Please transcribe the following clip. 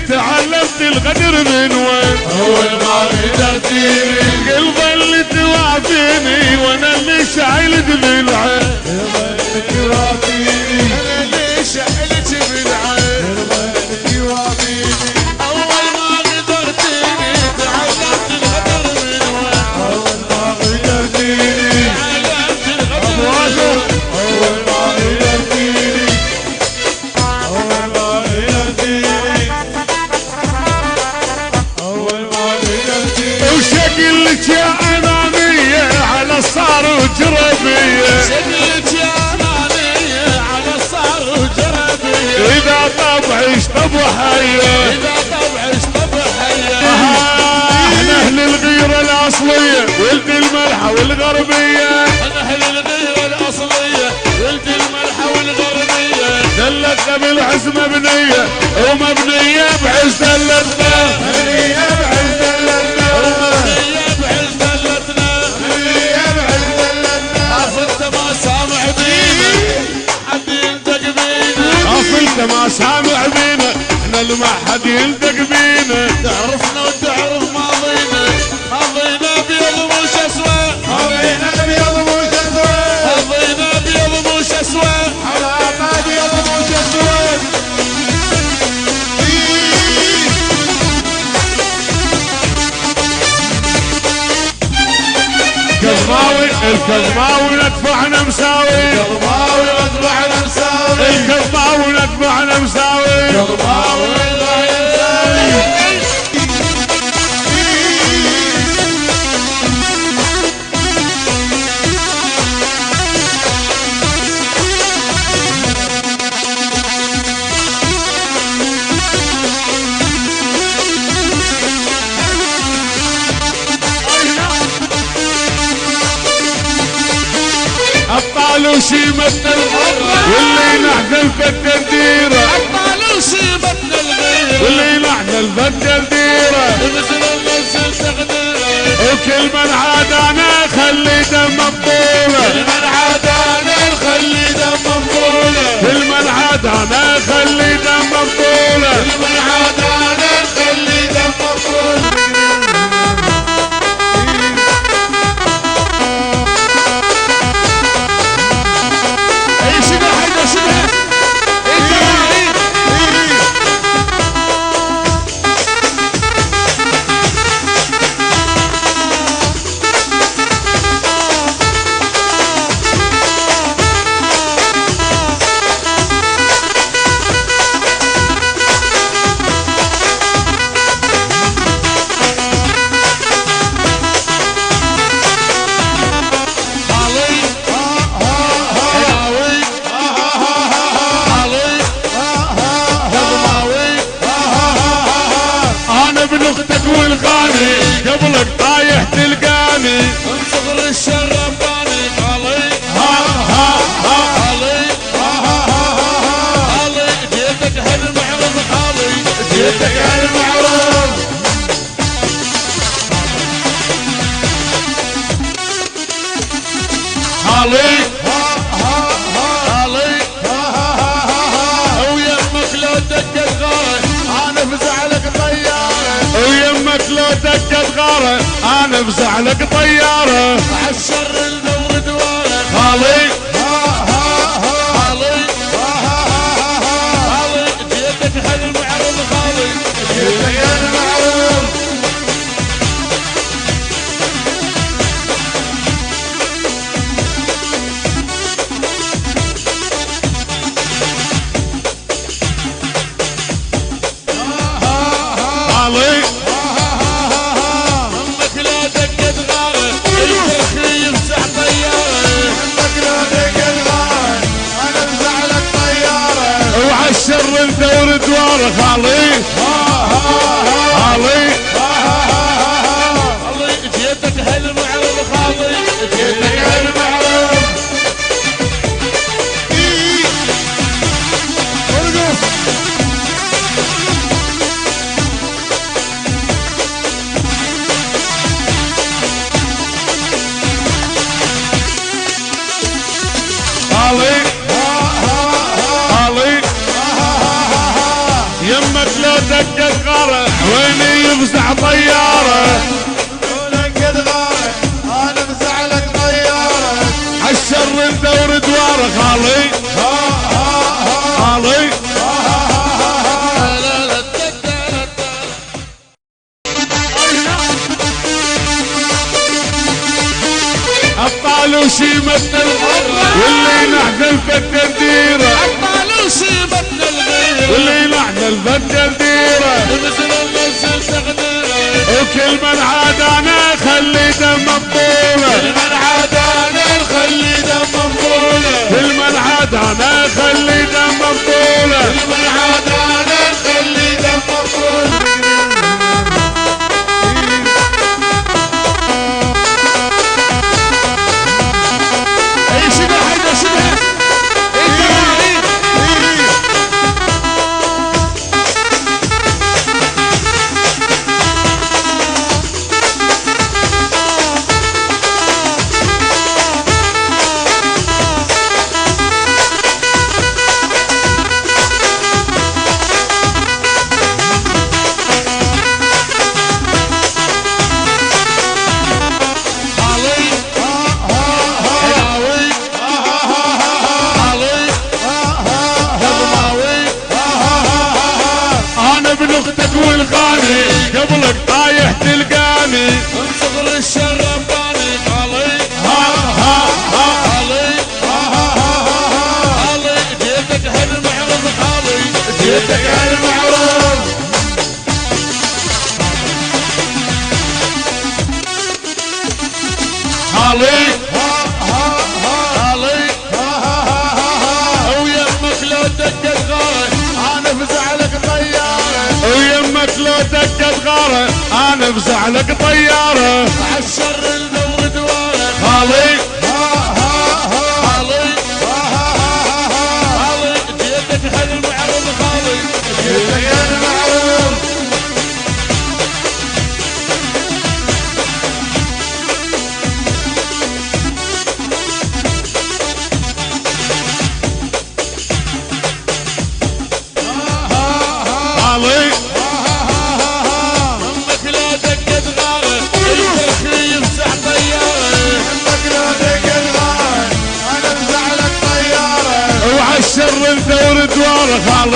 تعلمت الغدر من وين؟ اول ما غدرتيني قلب اللي توافيني وانا اللي شايلك بالعين. قلبك يوافيني انا اللي شايلك بالعين. قلبك يوافيني اول ما غدرتيني تعلمت الغدر من وين؟ اول ما غدرتيني تعلمت الغدر من وين؟ اول ما غدرتيني اول ما غدرتيني اول ما غدرتيني وشكلك يا انانية على صار وجربية. شكلك يا نانية على صار وجربية. اذا طبعش طبحية اذا طبعش طبحية. احنا اهل الغيرة الاصلية ولد الملحة والغربية. انا اهل الغيرة الاصلية ولد الملحة والغربية. دلتنا بالعز مبنية ومبنية بعز دلتنا. مبنية بعز دلتنا ومبنية بعز دلتنا. مبنية بعز دلتنا اصلت ما سامع بينا حد يلتق بينا. اصلت ما سامع بينا احنا اللي ما حد يلتق بينا. تعرفنا وتعرف ماضينا. ماضينا بيض مش اسود. ماضينا ابيض مش اسود. ماضينا بيض مش اسود. على ابيض مش اسود. كذباوي الكذباوي ندفعنا مساوي. قلباوي اصبحنا مساوي. الكذباوي ندفعنا مساوي. قلباوي اصبحنا مساوي. ابطال وشيمتنا واللي نحن الفكر ديره. ابطال وشيبتنا الغيرة. واللي نحن الفكر ديره. نزل نزل تقديره. وكل من عادانا خلي دم بطوله. من عادانا نخلي دم بطولة. كل من عادانا خلي دم بطوله. من عادانا نخلي دم بطولة. اي شبه حاجة شبه. اي تراعي. ابن اختك والغاني قبلك طايح تلقاني. من صغر الشرباني علي. علي. علي جيتك هالمعرض. علي جيتك هالمعروف. علي علي. ويمك لو دقت غاية انا بزعلك طيارة. ويمك لو دقت غاره انا بزعلك طياره. عالشر الدور دوارك. علي علي. علي جيتك هالمعرض. علي جيتك هالمعروف. علي امك لو دقت غاية الترخي يمسح طيارة. همك لو دقت غاية انا بزعلك طيارة. وعالشر الدور دوارك. علي علي علي جيتك هالمعرض. علي جيتك هالمعروف. ارقص. علي علي يمك لو دقت غارة ويني يفزع طيارة قولك قد غارة انا مزعلك طيارة عالشر ندور دواره خالي خالي ابطال وشيمتنا واللي نحزن بالتنديره ابطال وشيبتنا الغيرة واللي نحزن بالتنديره مثل النزل تقديره وكل من عادانا خلي دم بطوله من عادانا نخلي دم مبطولة كل من عادانا خلي دم بطوله من عادانا نخلي دم مبطولة اي شبه هيدا شبه والغاني قبلك طايح تلقاني من صغر الشرباني خالي خالي خالي جيتك هالمعرض خالي جيتك هالمعرض خالي خالي ويمك لو دقت غارة انا بزعلك طيارة ويمك لو دقت غاره انا بزعلك طياره عالشر ندور دواره خالي خالي خالي جيتك هالمعرض خالي جيتك المعروف خالي امك لو دقت غاره الكرخي يفزع طياره همك لو دقت غارة انا بزعلك طيارة وعالشر ندور دواره خالي